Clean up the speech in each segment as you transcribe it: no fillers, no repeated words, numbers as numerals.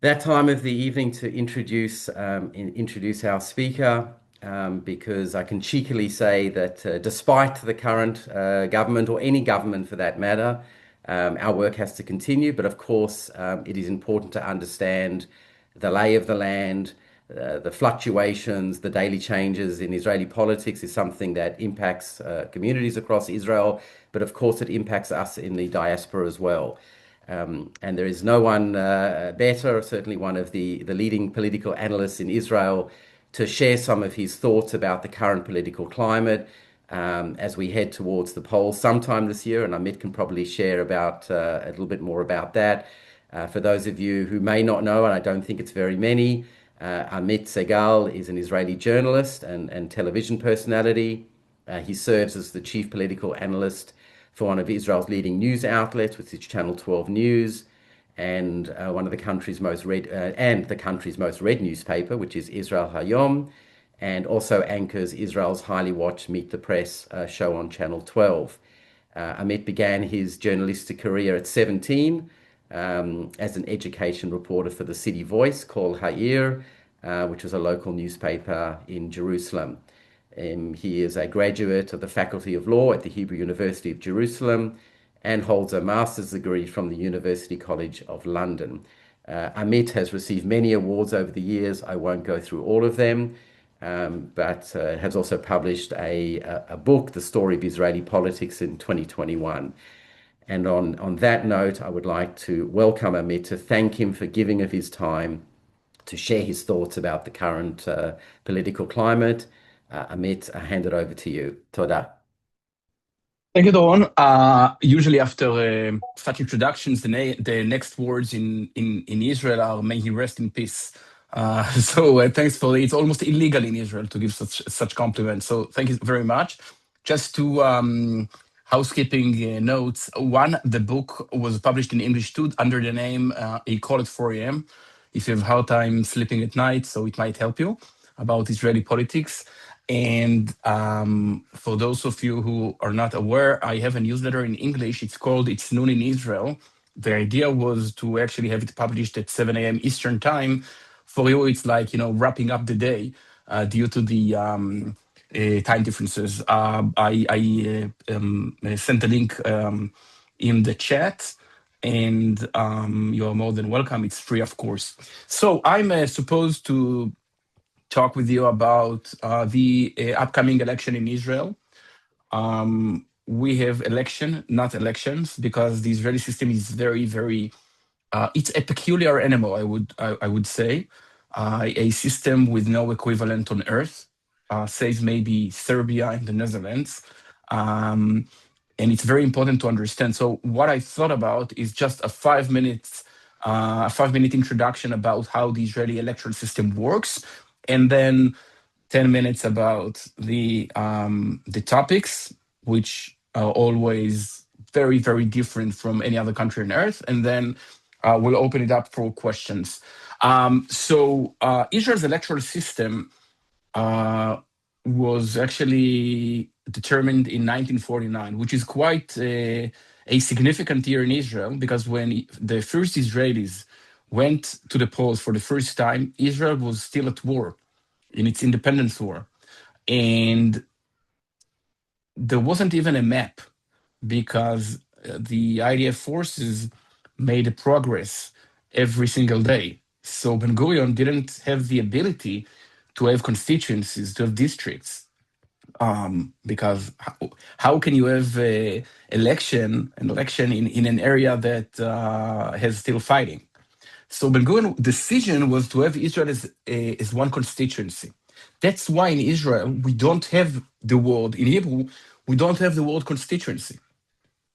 that time of the evening to introduce our speaker, because I can cheekily say that despite the current government, or any government for that matter, our work has to continue. But of course, it is important to understand the lay of the land. The fluctuations, the daily changes in Israeli politics is something that impacts communities across Israel, but of course it impacts us in the diaspora as well. And there is no one better, certainly one of the leading political analysts in Israel, to share some of his thoughts about the current political climate as we head towards the polls sometime this year. And Amit can probably share about a little bit more about that. For those of you who may not know, and I don't think it's very many, Amit Segal is an Israeli journalist and television personality. He serves as the chief political analyst for one of Israel's leading news outlets, which is Channel 12 News, and one of the country's most read newspaper, which is Israel Hayom, and also anchors Israel's highly watched Meet the Press show on Channel 12. Amit began his journalistic career at 17 as an education reporter for the City Voice, called Ha'ir, which was a local newspaper in Jerusalem. He is a graduate of the Faculty of Law at the Hebrew University of Jerusalem and holds a master's degree from the University College of London. Amit has received many awards over the years. I won't go through all of them, but has also published a book, The Story of Israeli Politics, in 2021. And on that note, I would like to welcome Amit, to thank him for giving of his time to share his thoughts about the current political climate. Amit, I hand it over to you. Toda. Thank you, Doron. Usually after such introductions, the next words in Israel are "May he rest in peace." So thanks for it. It's almost illegal in Israel to give such compliments. So thank you very much. Just two housekeeping notes. One, the book was published in English too, under the name "A Call at 4 a.m." If you have a hard time sleeping at night, so it might help you about Israeli politics. And for those of you who are not aware, I have a newsletter in English. It's called It's Noon in Israel. The idea was to actually have it published at 7 a.m. Eastern time. For you, it's like, wrapping up the day due to the time differences. I sent a link in the chat, and you're more than welcome. It's free, of course. So I'm supposed to talk with you about the upcoming election in Israel. We have election, not elections, because the Israeli system is very, very. It's a peculiar animal, I would say, a system with no equivalent on earth, says maybe Serbia and the Netherlands. And it's very important to understand. So what I thought about is just a 5-minute introduction about how the Israeli electoral system works, and then 10 minutes about the topics, which are always very, very different from any other country on earth. And then we'll open it up for questions. So Israel's electoral system was actually determined in 1949, which is quite a significant year in Israel, because when the first Israelis went to the polls for the first time, Israel was still at war, in its independence war. And there wasn't even a map, because the IDF forces made a progress every single day. So Ben-Gurion didn't have the ability to have constituencies, to have districts, because how can you have an election in an area that has still fighting? So Ben-Gurion's decision was to have Israel as one constituency. That's why in Israel, we don't have the word, in Hebrew, we don't have the word constituency,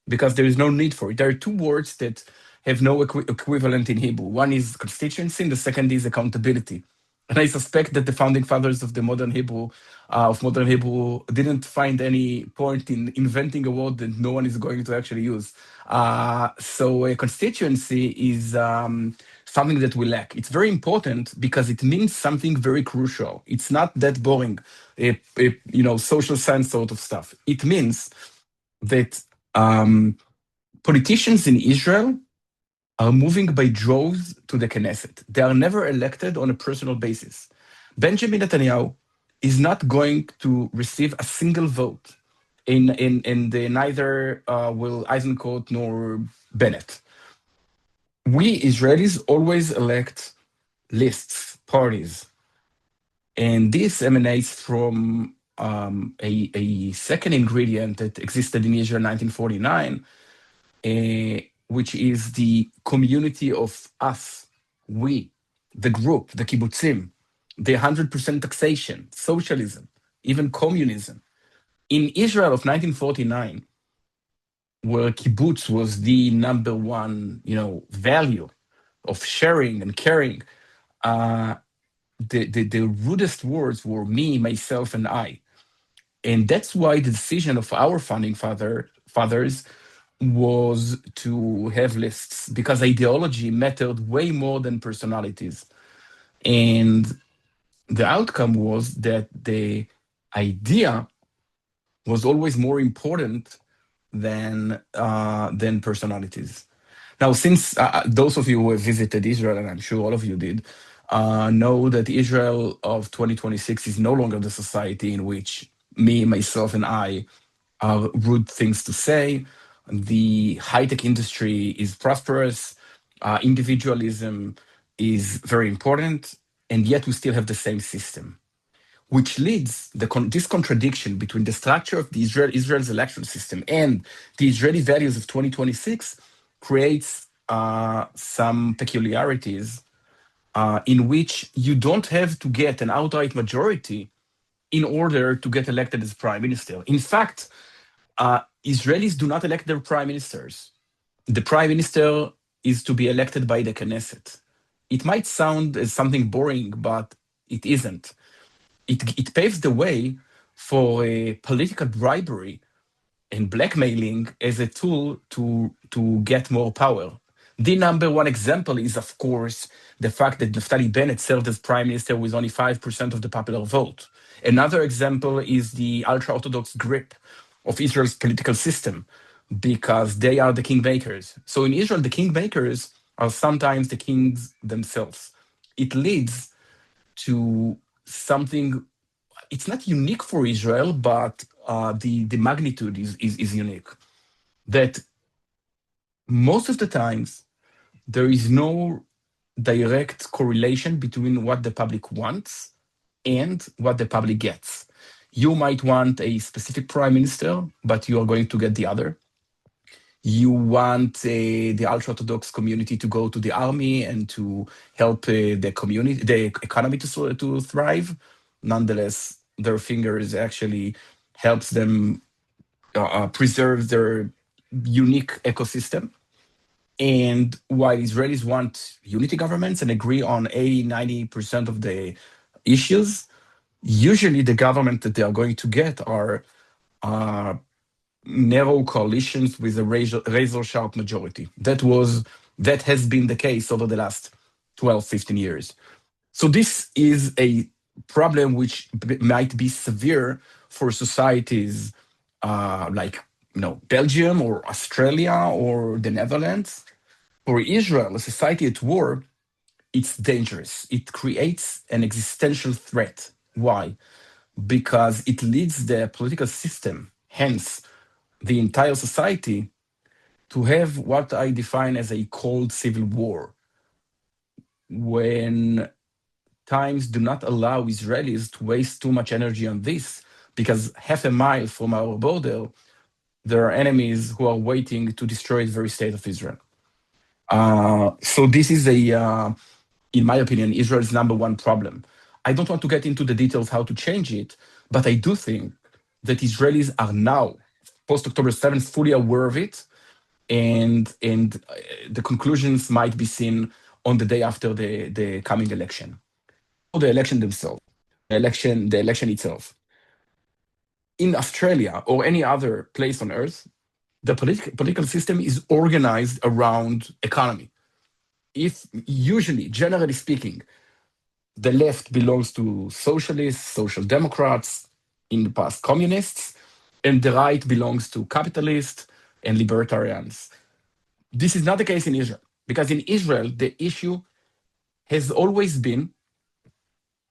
because there is no need for it. There are two words that have no equivalent in Hebrew. One is constituency, and the second is accountability. And I suspect that the founding fathers of the modern Hebrew, didn't find any point in inventing a word that no one is going to actually use. So a constituency is something that we lack. It's very important because it means something very crucial. It's not that boring, social science sort of stuff. It means that politicians in Israel are moving by droves to the Knesset. They are never elected on a personal basis. Benjamin Netanyahu is not going to receive a single vote in the neither will Eisenkot nor Bennett. We Israelis always elect lists, parties, and this emanates from a second ingredient that existed in Israel in 1949, which is the community of us, we, the group, the kibbutzim, the 100% taxation, socialism, even communism. In Israel of 1949, where kibbutz was the number one, value of sharing and caring, the rudest words were me, myself, and I. And that's why the decision of our founding fathers was to have lists, because ideology mattered way more than personalities. And the outcome was that the idea was always more important than personalities. Now, since those of you who have visited Israel, and I'm sure all of you did, know that Israel of 2026 is no longer the society in which me, myself, and I are rude things to say. The high-tech industry is prosperous. Individualism is very important, and yet we still have the same system, which leads this contradiction between the structure of the Israel's election system and the Israeli values of 2026 creates some peculiarities in which you don't have to get an outright majority in order to get elected as prime minister. In fact, Israelis do not elect their prime ministers. The prime minister is to be elected by the Knesset. It might sound as something boring, but it isn't. It paves the way for a political bribery and blackmailing as a tool to get more power. The number one example is, of course, the fact that Naftali Bennett served as prime minister with only 5% of the popular vote. Another example is the ultra-Orthodox grip of Israel's political system, because they are the kingmakers. So in Israel, the kingmakers are sometimes the kings themselves. It leads to something, it's not unique for Israel, but the magnitude is unique. That most of the times, there is no direct correlation between what the public wants and what the public gets. You might want a specific prime minister, but you are going to get the other. You want the ultra-Orthodox community to go to the army and to help the community, the economy to thrive. Nonetheless, their fingers actually helps them preserve their unique ecosystem. And while Israelis want unity governments and agree on 80-90% of the issues, usually the government that they are going to get are narrow coalitions with a razor-sharp majority. That has been the case over the last 12, 15 years. So this is a problem which might be severe for societies like Belgium or Australia or the Netherlands. For Israel, a society at war, it's dangerous. It creates an existential threat. Why? Because it leads the political system, hence the entire society, to have what I define as a cold civil war, when times do not allow Israelis to waste too much energy on this, because half a mile from our border, there are enemies who are waiting to destroy the very state of Israel. So this is in my opinion, Israel's number one problem. I don't want to get into the details how to change it, but I do think that Israelis are now, post-October 7th, fully aware of it, and the conclusions might be seen on the day after the coming election. Or the election themselves, the election itself. In Australia or any other place on earth, the political system is organized around economy. If usually, generally speaking, the left belongs to socialists, social democrats, in the past communists, and the right belongs to capitalists and libertarians. This is not the case in Israel. Because in Israel, the issue has always been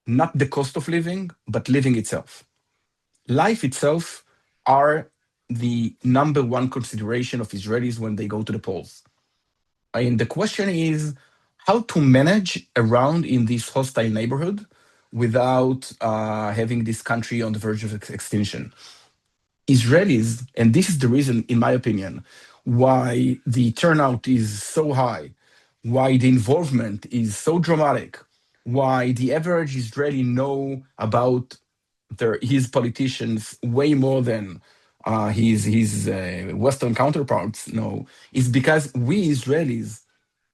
not the cost of living, but living itself. Life itself are the number one consideration of Israelis when they go to the polls. And the question is how to manage around in this hostile neighborhood without having this country on the verge of extinction. Israelis, and this is the reason, in my opinion, why the turnout is so high, why the involvement is so dramatic, why the average Israeli know about his politicians way more than his Western counterparts know, is because we Israelis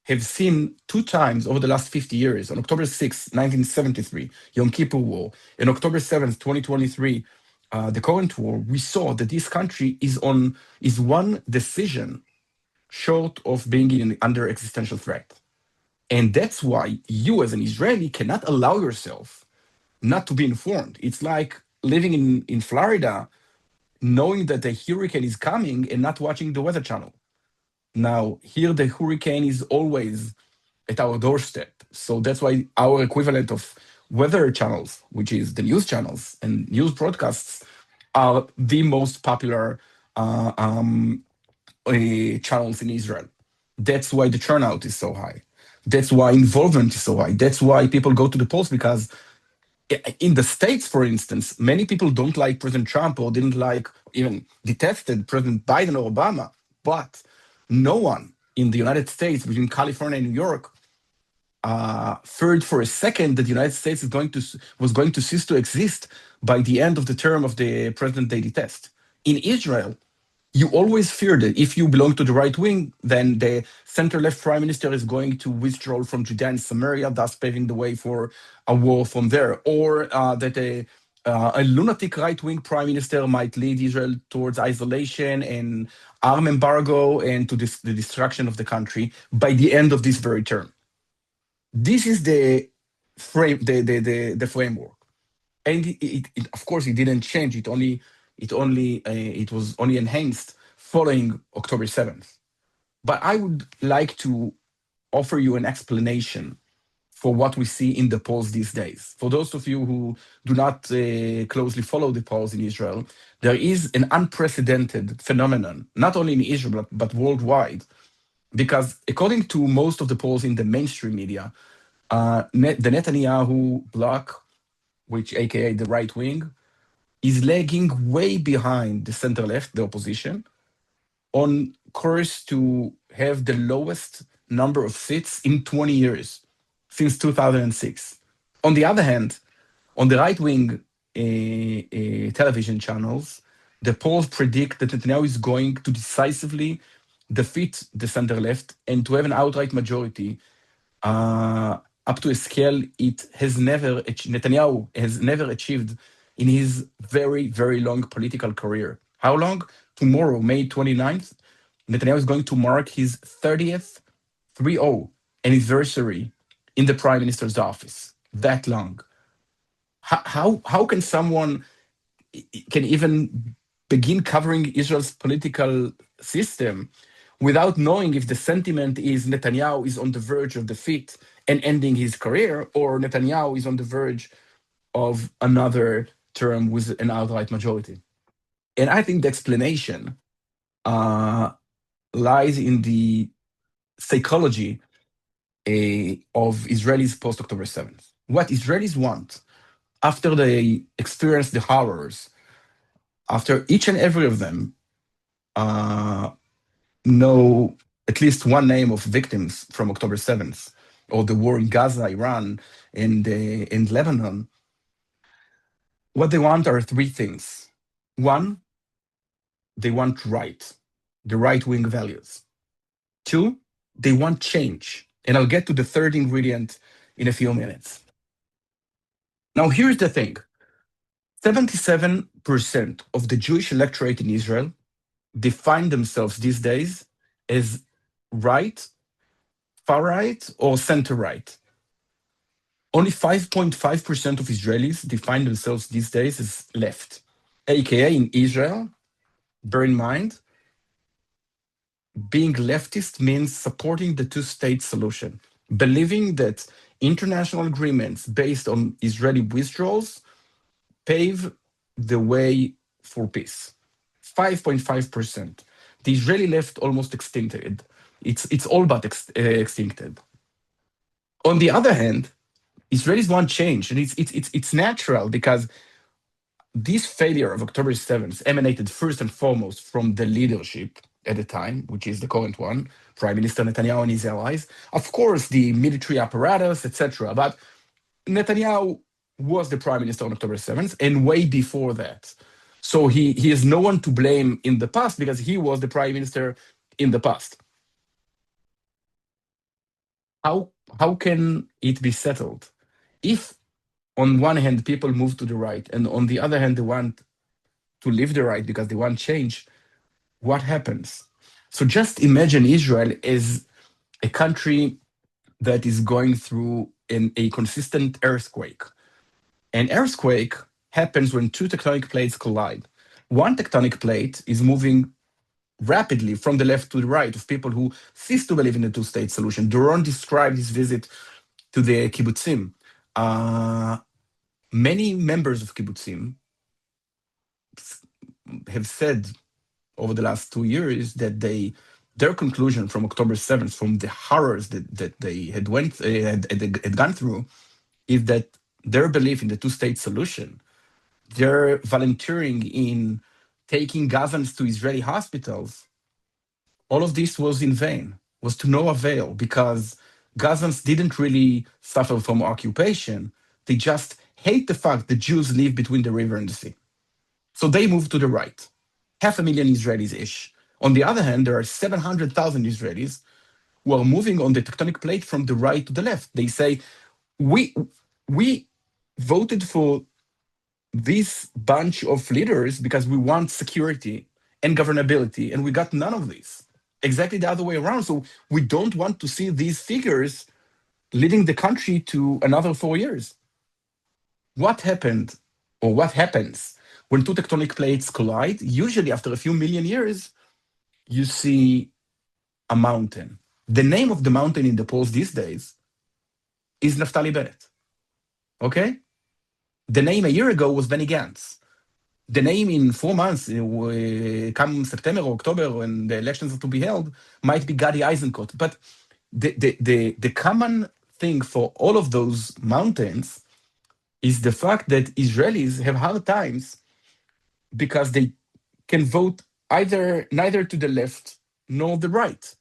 have seen two times over the last 50 years, on October 6th, 1973, Yom Kippur War, and October 7th, 2023, the current war, we saw that this country is one decision short of being under existential threat. And that's why you as an Israeli cannot allow yourself not to be informed. It's like living in Florida, knowing that a hurricane is coming and not watching the Weather Channel. Now, here the hurricane is always at our doorstep. So that's why our equivalent of weather channels, which is the news channels and news broadcasts, are the most popular channels in Israel. That's why the turnout is so high. That's why involvement is so high. That's why people go to the polls, because in the States, for instance, many people don't like President Trump or didn't like, even detested President Biden or Obama. But no one in the United States, between California and New York, feared for a second that the United States was going to cease to exist by the end of the term of the president they detest. In Israel, you always fear that if you belong to the right wing, then the center-left prime minister is going to withdraw from Judea and Samaria, thus paving the way for a war from there, or that a lunatic right-wing prime minister might lead Israel towards isolation and arm embargo and to the destruction of the country by the end of this very term. This is the frame, the framework, and of course it didn't change. It was only enhanced following October 7th. But I would like to offer you an explanation for what we see in the polls these days. For those of you who do not closely follow the polls in Israel, there is an unprecedented phenomenon, not only in Israel but worldwide, because according to most of the polls in the mainstream media, the Netanyahu bloc, which aka the right wing, is lagging way behind the center left, the opposition, on course to have the lowest number of seats in 20 years, since 2006. On the other hand, on the right wing television channels, the polls predict that Netanyahu is going to decisively defeat the center left and to have an outright majority up to a scale Netanyahu has never achieved in his very, very long political career. How long? Tomorrow, May 29th, Netanyahu is going to mark his 30th 3-0 anniversary in the prime minister's office. That long. How can someone can even begin covering Israel's political system without knowing if the sentiment is Netanyahu is on the verge of defeat and ending his career, or Netanyahu is on the verge of another term with an outright majority? And I think the explanation lies in the psychology of Israelis post October 7th. What Israelis want after they experience the horrors, after each and every of them know at least one name of victims from October 7th, or the war in Gaza, Iran, and Lebanon, what they want are three things. One, they want the right-wing values. Two, they want change. And I'll get to the third ingredient in a few minutes. Now, here's the thing. 77% of the Jewish electorate in Israel define themselves these days as right, far right, or center right. Only 5.5% of Israelis define themselves these days as left. AKA in Israel, bear in mind, being leftist means supporting the two-state solution, believing that international agreements based on Israeli withdrawals pave the way for peace. 5.5%. The Israeli left almost extincted. It's all but extincted. On the other hand, Israelis want change, and it's natural because this failure of October 7th emanated first and foremost from the leadership at the time, which is the current one, Prime Minister Netanyahu and his allies. Of course, the military apparatus, etc. But Netanyahu was the prime minister on October 7th and way before that. So he is no one to blame in the past because he was the prime minister in the past. How, how can it be settled? If on one hand people move to the right and on the other hand they want to leave the right because they want change, what happens? So just imagine Israel as a country that is going through a consistent earthquake. An earthquake happens when two tectonic plates collide. One tectonic plate is moving rapidly from the left to the right of people who cease to believe in the two-state solution. Doron described his visit to the kibbutzim. Many members of kibbutzim have said over the last 2 years that their conclusion from October 7th, from the horrors that they had gone through, is that their belief in the two-state solution, their volunteering in taking Gazans to Israeli hospitals, all of this was in vain, was to no avail, because Gazans didn't really suffer from occupation. They just hate the fact that Jews live between the river and the sea. So they moved to the right. 500,000 Israelis-ish. On the other hand, there are 700,000 Israelis who are moving on the tectonic plate from the right to the left. They say, we voted for this bunch of leaders because we want security and governability, and we got none of this. Exactly the other way around. So we don't want to see these figures leading the country to another 4 years. What happened, or what happens when two tectonic plates collide? Usually after a few million years, you see a mountain. The name of the mountain in the polls these days is Naftali Bennett. Okay? The name a year ago was Benny Gantz. The name in 4 months, come September or October, when the elections are to be held, might be Gadi Eisenkot. But the common thing for all of those mountains is the fact that Israelis have hard times because they can vote neither to the left nor the right.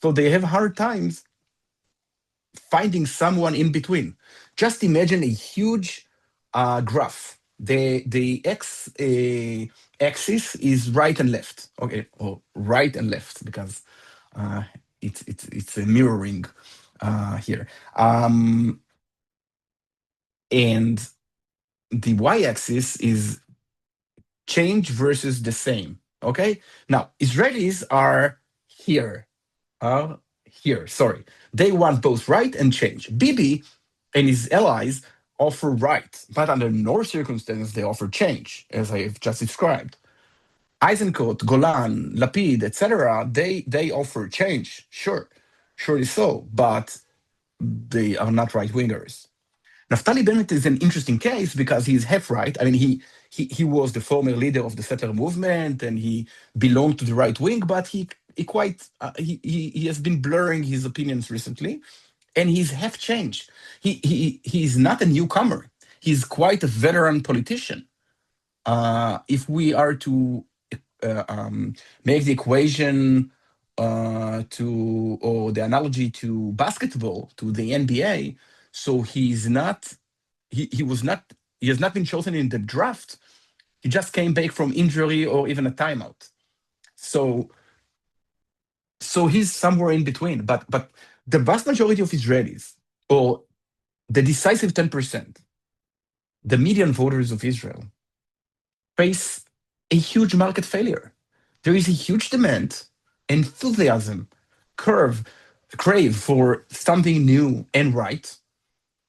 So they have hard times finding someone in between. Just imagine a huge graph. The x-axis is right and left, okay, or right and left, because it's a mirroring here, and the y-axis is change versus the same. Okay, now Israelis are here. Sorry, they want both right and change. Bibi and his allies offer right, but under no circumstance they offer change, as I have just described. Eisenkot, Golan, Lapid, etc., they offer change, surely so, but they are not right-wingers. Naftali Bennett is an interesting case because he's half right. I mean, he was the former leader of the settler movement and he belonged to the right wing, but he has been blurring his opinions recently, and he's half changed. He's not a newcomer. He's quite a veteran politician. If we are to make the equation or the analogy to basketball, to the NBA, so he has not been chosen in the draft. He just came back from injury or even a timeout. So he's somewhere in between. But the vast majority of Israelis, or the decisive 10%, the median voters of Israel, face a huge market failure. There is a huge demand, enthusiasm, crave for something new and right,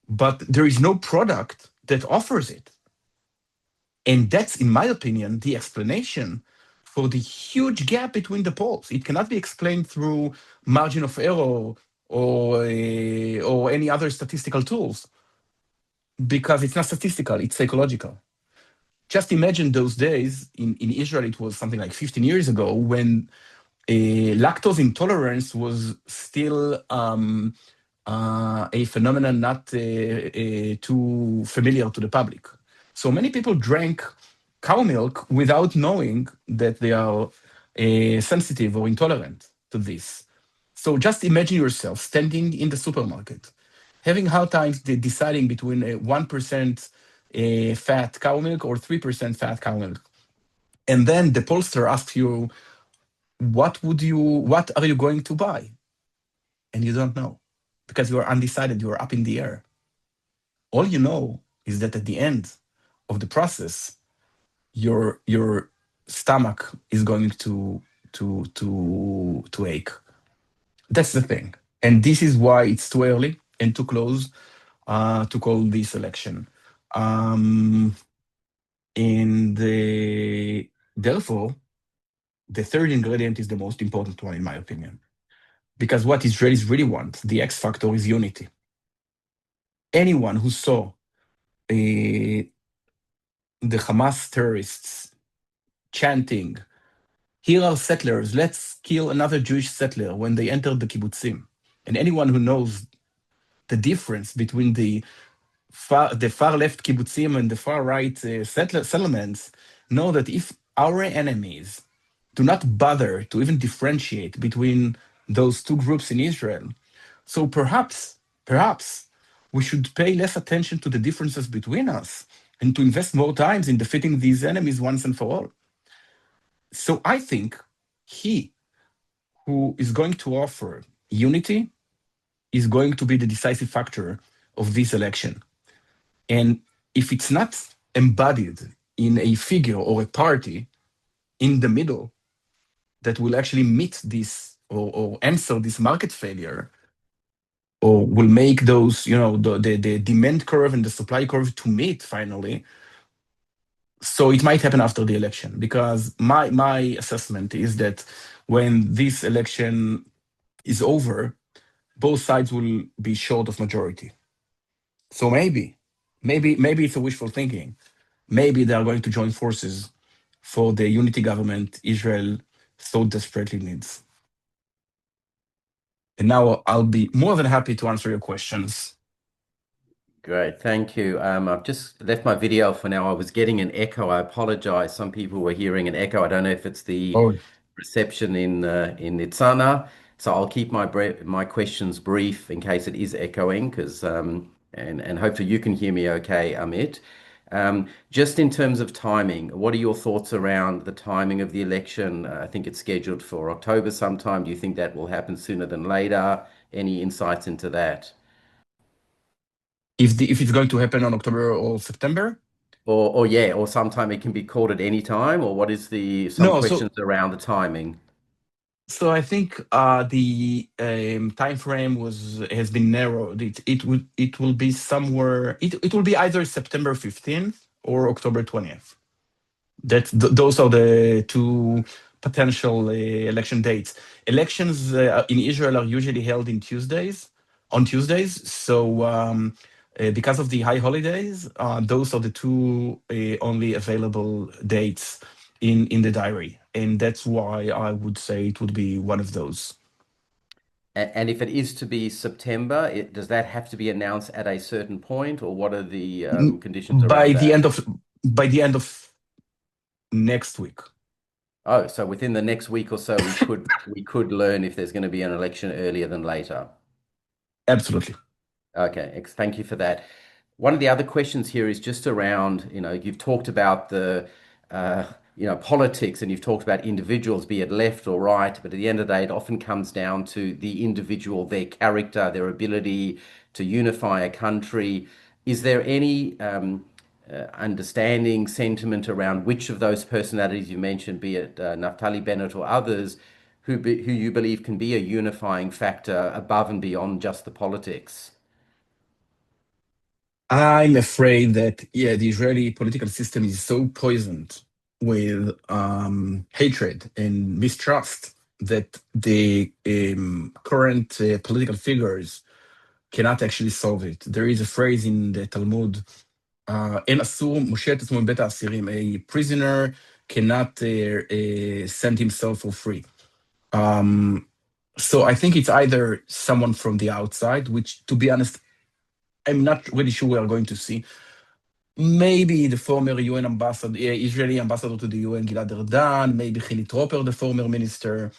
but there is no product that offers it. And that's, in my opinion, the explanation for the huge gap between the poles. It cannot be explained through margin of error or any other statistical tools because it's not statistical, it's psychological. Just imagine those days in Israel, it was something like 15 years ago when lactose intolerance was still a phenomenon not too familiar to the public. So many people drank cow milk without knowing that they are sensitive or intolerant to this. So just imagine yourself standing in the supermarket, having hard times deciding between a 1% fat cow milk or 3% fat cow milk. And then the pollster asks you, what are you going to buy? And you don't know because you are undecided, you are up in the air. All you know is that at the end of the process, your stomach is going to ache. That's the thing. And this is why it's too early and too close to call this election. Um, therefore, the third ingredient is the most important one, in my opinion, because what Israelis really want, the X factor, is unity. Anyone who saw the Hamas terrorists chanting, "Here are settlers, let's kill another Jewish settler," when they entered the kibbutzim, and anyone who knows the difference between the far left kibbutzim and the far right settlements know that if our enemies do not bother to even differentiate between those two groups in Israel, so perhaps we should pay less attention to the differences between us and to invest more times in defeating these enemies once and for all. So I think he who is going to offer unity is going to be the decisive factor of this election. And if it's not embodied in a figure or a party in the middle that will actually meet this or answer this market failure, or will make those, the demand curve and the supply curve to meet finally. So it might happen after the election, because my assessment is that when this election is over, both sides will be short of majority. So maybe it's a wishful thinking. Maybe they are going to join forces for the unity government Israel so desperately needs. And now I'll be more than happy to answer your questions. Great, thank you. I've just left my video for now. I was getting an echo. I apologize. Some people were hearing an echo. I don't know if it's the Oh, reception in Nitzana. So I'll keep my questions brief in case it is echoing, because and hopefully you can hear me okay, Amit. Just in terms of timing, what are your thoughts around the timing of the election? I think it's scheduled for October sometime. Do you think that will happen sooner than later? Any insights into that? if it's going to happen on October or September? Or yeah, or sometime it can be called at any time, or what is some No, questions around the timing? so I think the time frame has been narrowed. It will be somewhere. It will be either September 15th or October 20th. Those are the two potential election dates. Elections in Israel are usually held on Tuesdays. So because of the high holidays, those are the two only available dates in the diary, and that's why I would say it would be one of those. And if it is to be September, does that have to be announced at a certain point, or what are the N- conditions By around the that? end of by the end of next week. Oh, so within the next week or so, we could learn if there's going to be an election earlier than later. Absolutely. Okay, thank you for that. One of the other questions here is just around, you've talked about uh, politics, and you've talked about individuals, be it left or right, but at the end of the day, it often comes down to the individual, their character, their ability to unify a country. Is there any understanding, sentiment around which of those personalities you mentioned, be it Naftali Bennett or others, who you believe can be a unifying factor above and beyond just the politics? I'm afraid that, yeah, the Israeli political system is so poisoned with hatred and mistrust that the current political figures cannot actually solve it. There is a phrase in the Talmud, אין אסור מושל את עצמו מבית האסירים. A prisoner cannot send himself for free. So I think it's either someone from the outside, which, to be honest, I'm not really sure we are going to see. Maybe the former UN ambassador, Israeli ambassador to the UN, Gilad Erdan, maybe Hili Troper, the former minister.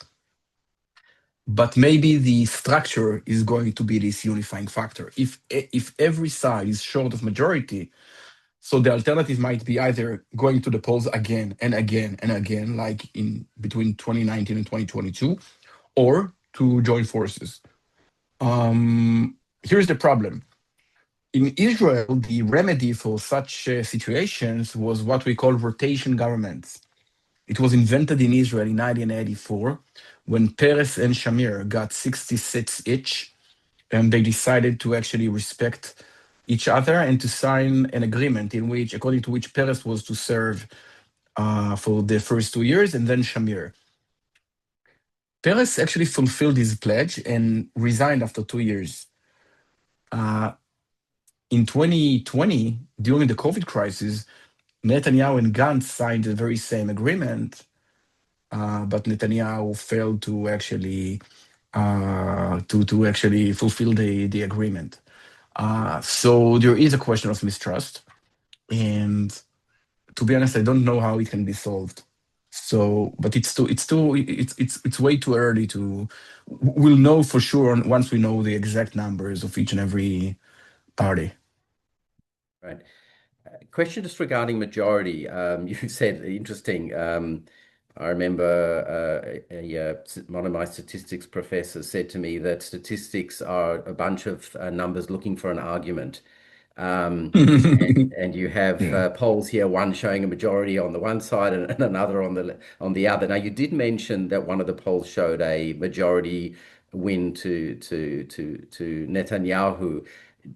But maybe the structure is going to be this unifying factor. If every side is short of majority, so the alternative might be either going to the polls again and again and again, like in between 2019 and 2022, or to join forces. Here's the problem. In Israel, the remedy for such situations was what we call rotation governments. It was invented in Israel in 1984 when Peres and Shamir got 66 each, and they decided to actually respect each other and to sign an agreement in which, according to which Peres was to serve for the first 2 years and then Shamir. Peres actually fulfilled his pledge and resigned after 2 years. In 2020, during the COVID crisis, Netanyahu and Gantz signed the very same agreement, but Netanyahu failed to actually fulfill the agreement. So there is a question of mistrust, and to be honest, I don't know how it can be solved. So, but it's way too early to. We'll know for sure once we know the exact numbers of each and every party. Right. Question just regarding majority. You said interesting. I remember one of my statistics professors said to me that statistics are a bunch of numbers looking for an argument. And you have Yeah. polls here, one showing a majority on the one side and another on the other. Now, you did mention that one of the polls showed a majority win to Netanyahu.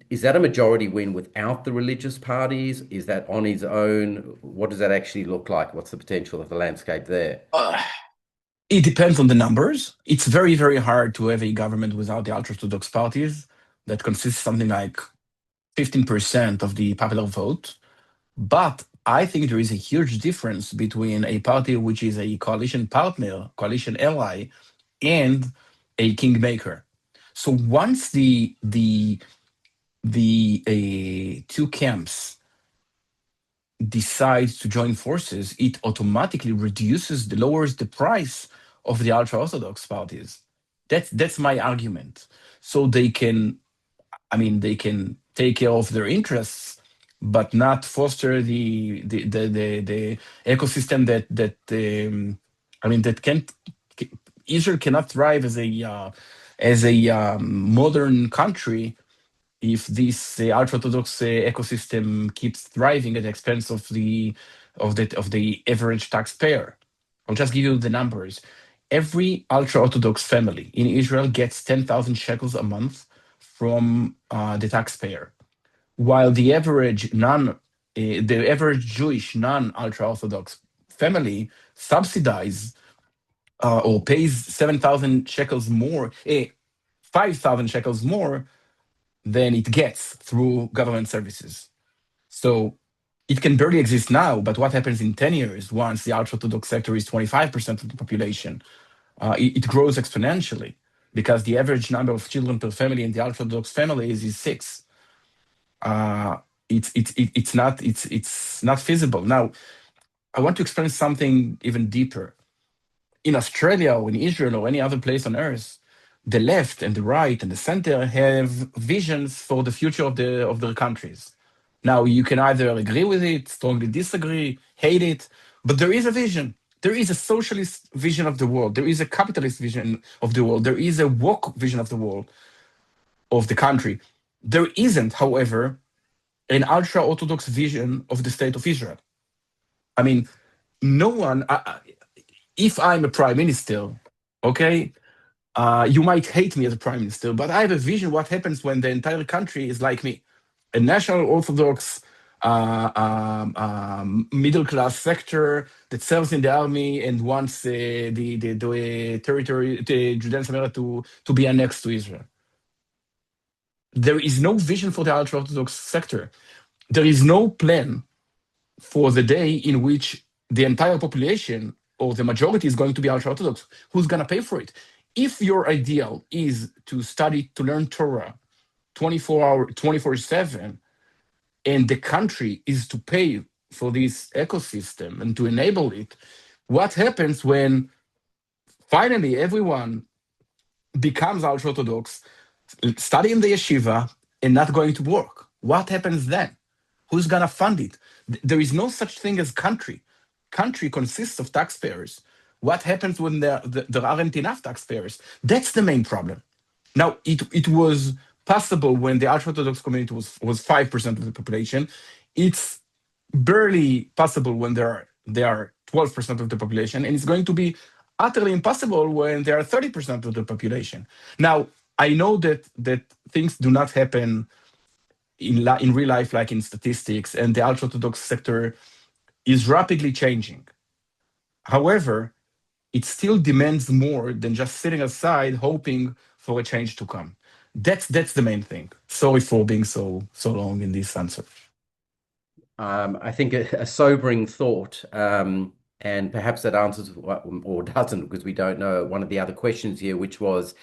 Is that a majority win without the religious parties? Is that on his own? What does that actually look like? What's the potential of the landscape there? It depends on the numbers. It's very, very hard to have a government without the ultra-Orthodox parties that consists something like 15% of the popular vote. But I think there is a huge difference between a party which is a coalition partner, coalition ally, and a kingmaker. So once the two camps decide to join forces, it automatically lowers the price of the ultra-Orthodox parties. That's my argument. So they can take care of their interests, but not foster the ecosystem that can't. Israel cannot thrive as a modern country if this ultra-Orthodox ecosystem keeps thriving at the expense of the average taxpayer. I'll just give you the numbers. Every ultra-Orthodox family in Israel gets 10,000 shekels a month from the taxpayer, while the average Jewish non-ultra-Orthodox family subsidize or pays 7,000 shekels more, 5,000 shekels more than it gets through government services. So it can barely exist now, but what happens in 10 years once the ultra-Orthodox sector is 25% of the population? It grows exponentially because the average number of children per family in the ultra-Orthodox families is 6. It's not feasible. Now, I want to explain something even deeper. In Australia or in Israel or any other place on earth, the left and the right and the center have visions for the future of their countries. Now, you can either agree with it, strongly disagree, hate it, but there is a vision. There is a socialist vision of the world. There is a capitalist vision of the world. There is a woke vision of the world, of the country. There isn't, however, an ultra-Orthodox vision of the state of Israel. I mean, no one, if I'm a prime minister, okay, you might hate me as a prime minister, but I have a vision what happens when the entire country is like me. A national Orthodox middle class sector that serves in the army and wants the territory, the Judean Samaria, to be annexed to Israel. There is no vision for the ultra Orthodox sector. There is no plan for the day in which the entire population or the majority is going to be ultra Orthodox. Who's going to pay for it? If your ideal is to study, to learn Torah 24/7, and the country is to pay for this ecosystem and to enable it, what happens when finally everyone becomes ultra Orthodox, studying the yeshiva, and not going to work? What happens then? Who's going to fund it? There is no such thing as country. Country consists of taxpayers. What happens when there aren't enough taxpayers? That's the main problem. Now, it was possible when the ultra-Orthodox community was 5% of the population. It's barely possible when they are 12% of the population, and it's going to be utterly impossible when they are 30% of the population. Now, I know that things do not happen in real life like in statistics, and the ultra-Orthodox sector is rapidly changing. However, it still demands more than just sitting aside hoping for a change to come. That's the main thing. Sorry for being so long in this answer. I think a sobering thought, and perhaps that answers what, or doesn't, because we don't know, one of the other questions here, which was,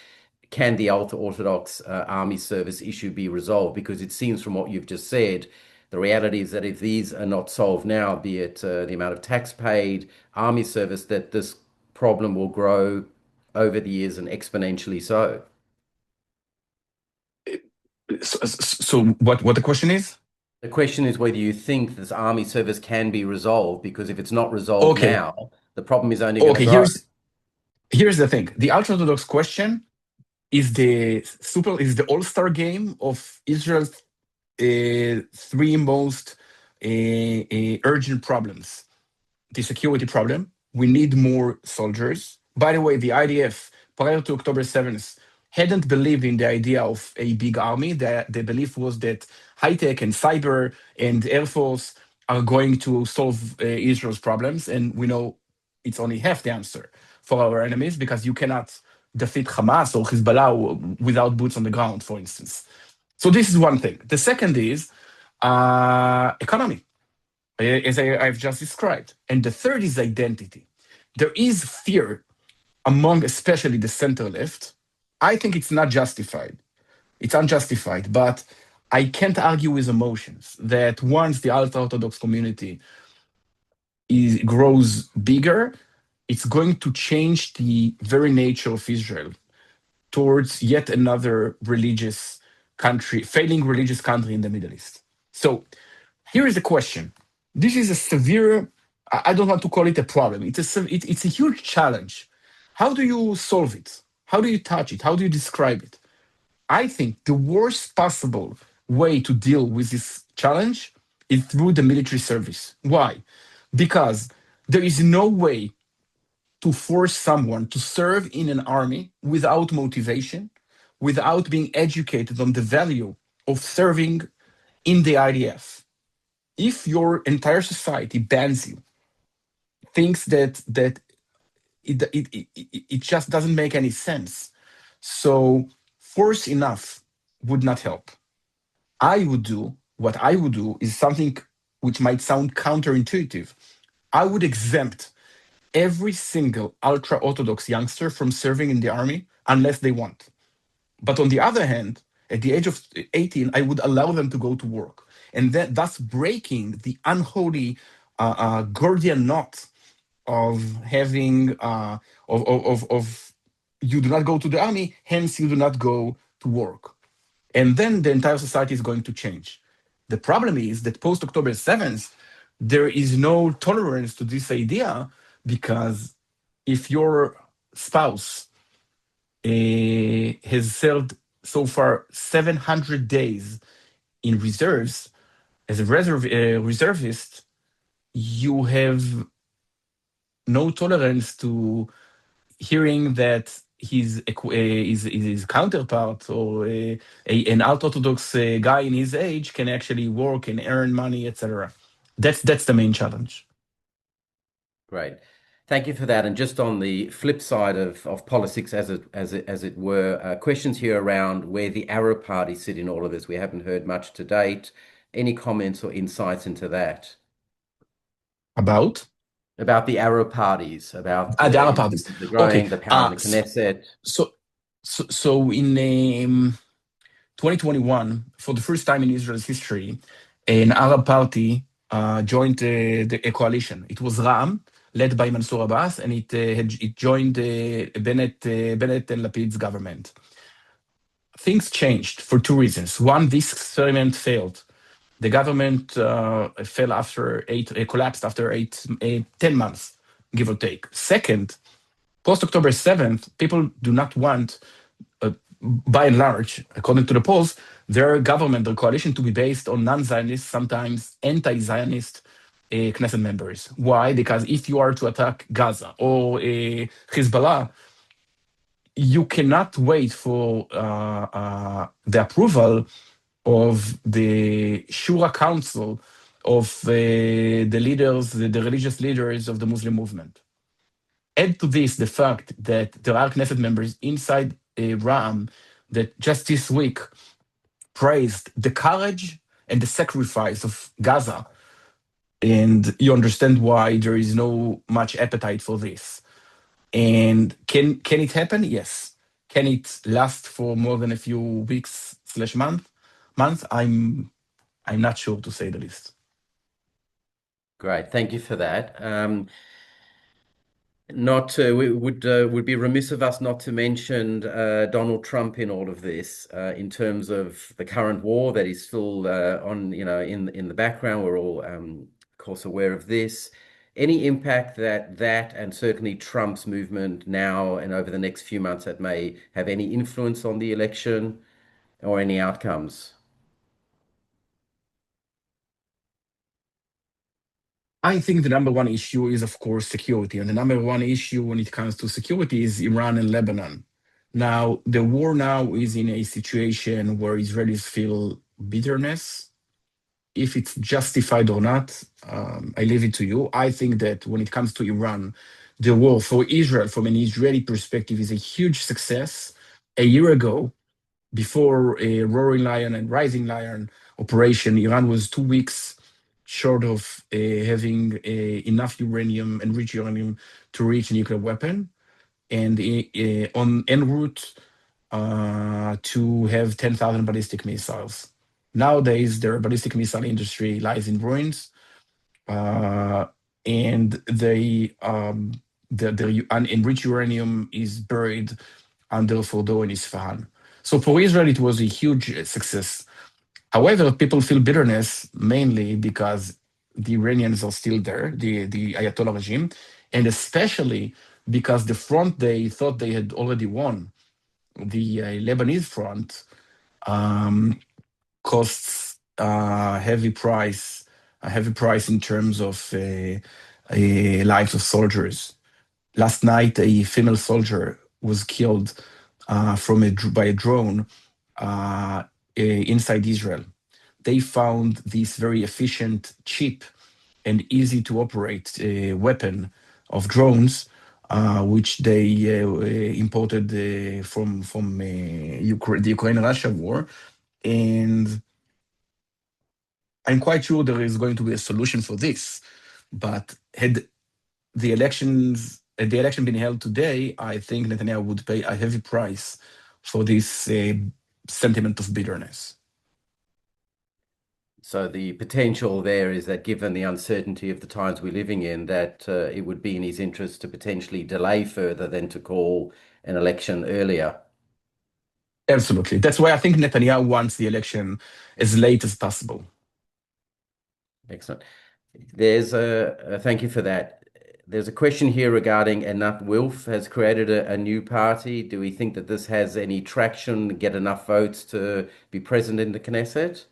can the ultra-Orthodox army service issue be resolved? Because it seems from what you've just said, the reality is that if these are not solved now, be it the amount of tax paid, army service, that this problem will grow over the years and exponentially so. So what the question is? The question is whether you think this army service can be resolved, because if it's not resolved Okay. now, the problem is only going to Okay, grow. here's the thing. The ultra-Orthodox question is the all-star game of Israel's three most urgent problems. The security problem. We need more soldiers. By the way, the IDF, prior to October 7th, hadn't believed in the idea of a big army. The belief was that high tech and cyber and Air Force are going to solve Israel's problems. And we know it's only half the answer for our enemies, because you cannot defeat Hamas or Hezbollah without boots on the ground, for instance. So this is one thing. The second is economy, as I've just described. And the third is identity. There is fear among especially the center left. I think it's not justified. It's unjustified, but I can't argue with emotions that once the ultra-Orthodox community grows bigger, it's going to change the very nature of Israel towards yet another religious country, failing religious country in the Middle East. So here is the question. This is a severe, I don't want to call it a problem. It's a huge challenge. How do you solve it? How do you touch it? How do you describe it? I think the worst possible way to deal with this challenge is through the military service. Why? Because there is no way to force someone to serve in an army without motivation, without being educated on the value of serving in the IDF. If your entire society bans you, thinks that it just doesn't make any sense. So force enough would not help. What I would do is something which might sound counterintuitive. I would exempt every single ultra-Orthodox youngster from serving in the army unless they want. But on the other hand, at the age of 18, I would allow them to go to work, and thus breaking the unholy Gordian knot of having of you do not go to the army, hence you do not go to work, and then the entire society is going to change. The problem is that post October 7th, there is no tolerance to this idea, because if your spouse has served so far 700 days in reserves as a reservist, you have no tolerance to hearing that his counterpart or an ultra-orthodox guy in his age can actually work and earn money, etc. That's the main challenge. Great. Thank you for that. And just on the flip side of politics, as it were, questions here around where the Arab parties sit in all of this. We haven't heard much to date. Any comments or insights into that? About About the Arab parties, about the Arab in parties. terms of the Okay. growing, the power of the Knesset. So, so in 2021, for the first time in Israel's history, an Arab party joined a coalition. It was Ra'am, led by Mansour Abbas, and it joined Bennett and Lapid's government. Things changed for two reasons. One, this experiment failed. The government collapsed after 10 months, give or take. Second, post October 7th, people do not want, by and large, according to the polls, their government, their coalition to be based on non-Zionist, sometimes anti-Zionist Knesset members. Why? Because if you are to attack Gaza or Hezbollah, you cannot wait for the approval of the Shura Council of the leaders, the religious leaders of the Muslim movement. Add to this the fact that there are Knesset members inside Ra'am that just this week praised the courage and the sacrifice of Gaza. And you understand why there is no much appetite for this. And can it happen? Yes. Can it last for more than a few weeks slash month? I'm not sure, to say the least. Great. Thank you for that. Not we would be remiss of us not to mention Donald Trump in all of this, in terms of the current war that is still on, in the background. We're all, of course, aware of this. Any impact that and certainly Trump's movement now and over the next few months that may have any influence on the election or any outcomes? I think the number one issue is, of course, security. And the number one issue when it comes to security is Iran and Lebanon. Now, the war now is in a situation where Israelis feel bitterness. If it's justified or not, I leave it to you. I think that when it comes to Iran, the war for Israel, from an Israeli perspective, is a huge success. A year ago, before a Roaring Lion and Rising Lion operation, Iran was 2 weeks short of having enough uranium, enriched uranium, to reach a nuclear weapon, and on en route to have 10,000 ballistic missiles. Nowadays, their ballistic missile industry lies in ruins, and the unenriched uranium is buried under Fordo and Isfahan. So for Israel, it was a huge success. However, people feel bitterness mainly because the Iranians are still there, the Ayatollah regime, and especially because the front they thought they had already won, the Lebanese front, costs a heavy price in terms of lives of soldiers. Last night, a female soldier was killed by a drone inside Israel. They found this very efficient, cheap, and easy to operate weapon of drones, which they imported from the Ukraine-Russia war. And I'm quite sure there is going to be a solution for this. But had the election been held today, I think Netanyahu would pay a heavy price for this sentiment of bitterness. So the potential there is that given the uncertainty of the times we're living in, that it would be in his interest to potentially delay further than to call an election earlier. Absolutely. That's why I think Netanyahu wants the election as late as possible. Excellent. Thank you for that. There's a question here regarding Anat Wilf has created a new party. Do we think that this has any traction, get enough votes to be present in the Knesset?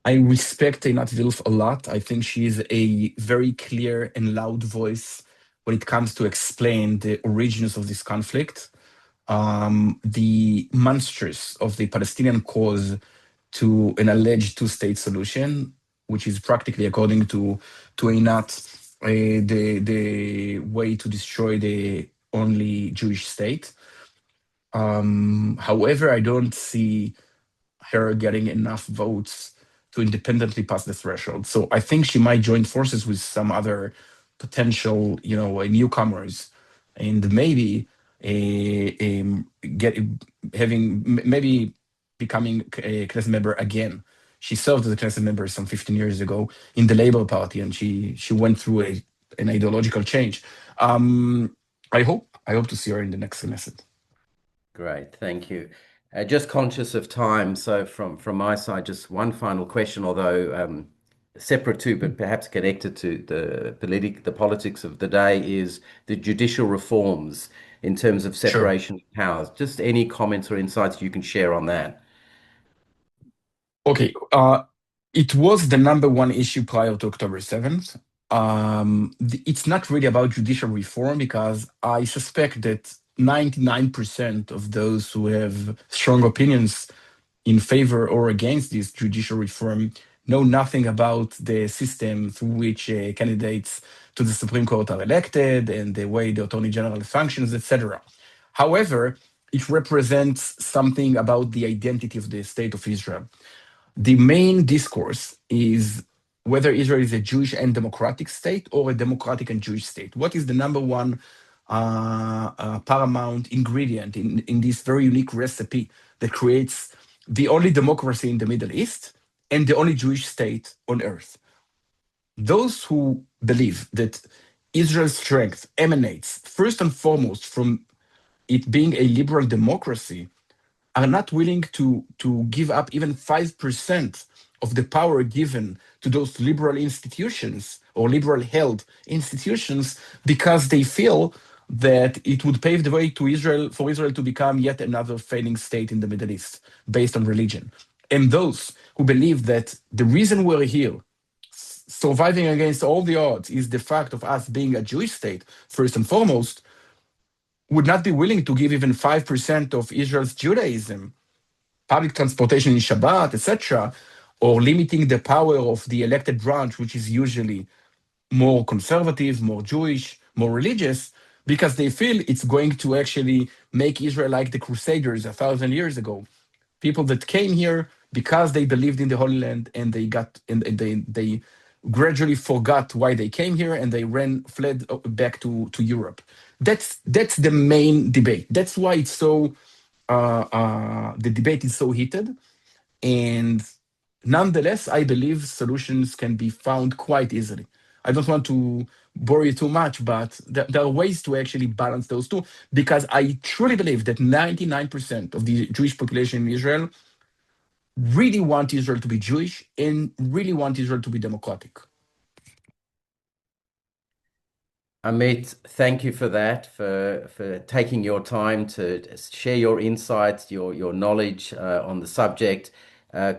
I respect Einat Wilf a lot. I think she is a very clear and loud voice when it comes to explain the origins of this conflict, the monsters of the Palestinian cause to an alleged two-state solution, which is practically, according to Einat, the way to destroy the only Jewish state. However, I don't see her getting enough votes to independently pass the threshold. So I think she might join forces with some other potential, newcomers, and maybe get having maybe becoming a Knesset member again. She served as a Knesset member some 15 years ago in the Labour Party, and she went through an ideological change. I hope to see her in the next Knesset. Great, thank you. Just conscious of time, so from my side, just one final question, although separate to, but perhaps connected to the politics of the day, is the judicial reforms in terms of Sure. separation of powers. Just any comments or insights you can share on that? Okay. It was the number one issue prior to October 7th. It's not really about judicial reform because I suspect that 99% of those who have strong opinions in favor or against this judicial reform know nothing about the system through which candidates to the Supreme Court are elected and the way the Attorney General functions, etc. However, it represents something about the identity of the State of Israel. The main discourse is whether Israel is a Jewish and democratic state or a democratic and Jewish state. What is the number one paramount ingredient in this very unique recipe that creates the only democracy in the Middle East and the only Jewish state on earth? Those who believe that Israel's strength emanates first and foremost from it being a liberal democracy are not willing to give up even 5% of the power given to those liberal institutions or liberal held institutions because they feel that it would pave the way to Israel for Israel to become yet another failing state in the Middle East based on religion. And those who believe that the reason we're here, surviving against all the odds, is the fact of us being a Jewish state, first and foremost, would not be willing to give even 5% of Israel's Judaism, public transportation in Shabbat, etc., or limiting the power of the elected branch, which is usually more conservative, more Jewish, more religious, because they feel it's going to actually make Israel like the Crusaders 1,000 years ago. People that came here because they believed in the Holy Land and they gradually forgot why they came here and they fled back to Europe. That's the main debate. That's why it's so the debate is so heated. And nonetheless, I believe solutions can be found quite easily. I don't want to bore you too much, but there are ways to actually balance those two because I truly believe that 99% of the Jewish population in Israel really want Israel to be Jewish and really want Israel to be democratic. Amit, thank you for that, for taking your time to share your insights, your knowledge on the subject.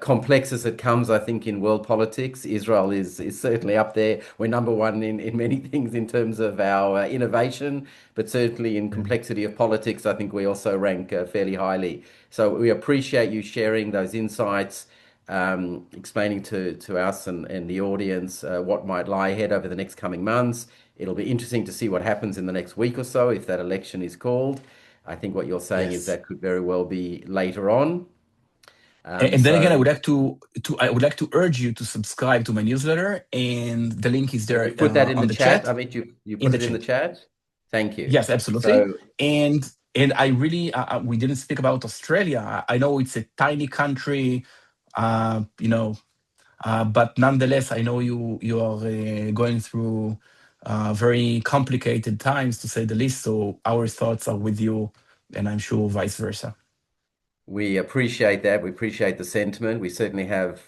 Complex as it comes, I think, in world politics, Israel is certainly up there. We're number one in many things in terms of our innovation, but certainly in complexity of politics, I think we also rank fairly highly. So we appreciate you sharing those insights, explaining to us and the audience what might lie ahead over the next coming months. It'll be interesting to see what happens in the next week or so if that election is called. I think what you're saying is Yes. that could very well be later on. And then again, I So would like to urge you to subscribe to my newsletter, and the link is have there you put that in on the the chat? chat. I mean, you In put the it in the chat. chat? Thank you. Yes, absolutely. So And I really we didn't speak about Australia. I know it's a tiny country, uh, you know, but nonetheless, I know you are going through very complicated times to say the least. So our thoughts are with you, and I'm sure vice versa. we appreciate that. We appreciate the sentiment. We certainly have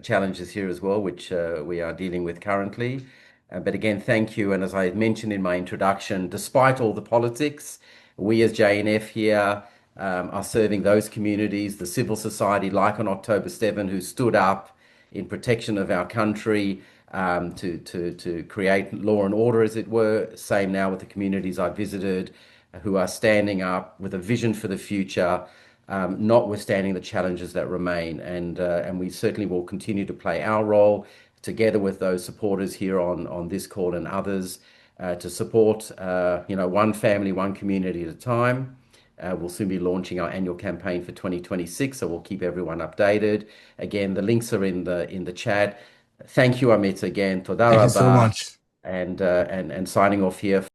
challenges here as well, which we are dealing with currently. But again, thank you. And as I mentioned in my introduction, despite all the politics, we as JNF here are serving those communities, the civil society, like on October 7, who stood up in protection of our country, to create law and order, as it were. Same now with the communities I visited, who are standing up with a vision for the future, notwithstanding the challenges that remain. And we certainly will continue to play our role together with those supporters here on this call and others to support, one family, one community at a time. We'll soon be launching our annual campaign for 2026, so we'll keep everyone updated. Again, the links are in the chat. Thank you, Amit, again. Toda Thank you so rabba, much. and signing off here.